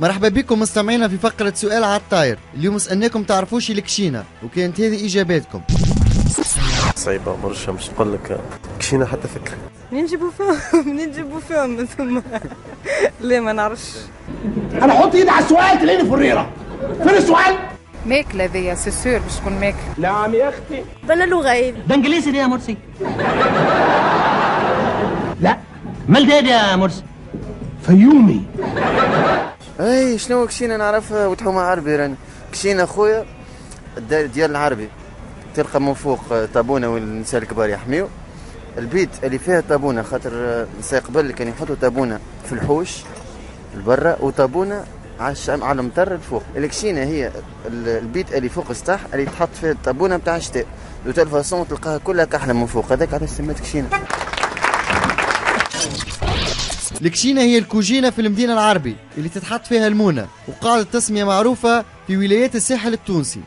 مرحبا بكم مستمعينا في فقرة سؤال على الطاير. اليوم سألناكم تعرفوش الكشينة وكانت هذه إجاباتكم. صعيبة برشا، مش نقول لك كشينة حتى فكرة. منين نجيبوا فيهم ثم لا ما نعرفش. أنا أحط إيدي على السؤال تلاقيني فريرة. فين السؤال؟ ماكلة ذي سيسور باش تكون ماكلة. نعم يا أختي. بلا لغة. ده إنجليزي دي يا مرسي. لا مال ده يا مرسي؟ فيومي. اي شنو كشينه نعرفها وتحومها عربي راني. كشينه خويا ديال العربي تلقى من فوق طابونه والنساء الكبار يحميو البيت اللي فيها طابونه، خاطر النساء قبل كانوا يحطوا طابونه في الحوش البرة وطابونه على المطر الفوق. الكشينه هي البيت اللي فوق السطح اللي تحط فيه الطابونه نتاع الشتاء دو فاسون تلقاها كلها كحله من فوق، هذاك علاش سميت كشينه. الكشينة هي الكوجينة في المدينة العربي اللي تتحط فيها المونة، وقاعدة تسمية معروفة في ولايات الساحل التونسي.